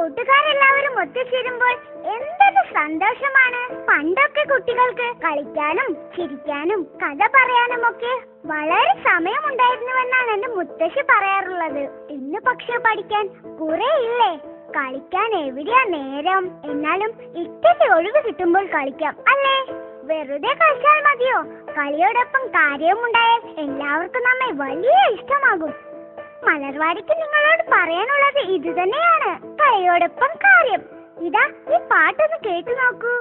കൂട്ടുകാരെല്ലാവരും ഒത്തുചേരുമ്പോൾ എന്തൊരു സന്തോഷമാണ്. പണ്ടൊക്കെ കുട്ടികൾക്ക് കളിക്കാനും ചിരിക്കാനും കഥ പറയാനും ഒക്കെ വളരെ സമയമുണ്ടായിരുന്നുവെന്നാണ് എന്റെ മുത്തശ്ശി പറയാറുള്ളത്. ഇന്ന് പക്ഷെ പഠിക്കാൻ കുറെ ഇല്ലേ? കളിക്കാൻ എവിടെയാ നേരം? എന്നാലും ഇത്തിരി ഒഴിവ് കിട്ടുമ്പോൾ കളിക്കാം അല്ലേ? വെറുതെ കളിച്ചാൽ മതിയോ? കളിയോടൊപ്പം കാര്യവുമുണ്ടായാൽ എല്ലാവർക്കും നമ്മെ വലിയ ഇഷ്ടമാകും. മലർവാടിക്ക് നിങ്ങളോട് പറയാനുള്ളത് ഇത് തന്നെയാണ്, കളിയോടൊപ്പം കാര്യം. ഇതാ ഈ പാട്ടൊന്ന് കേട്ടു നോക്കൂ.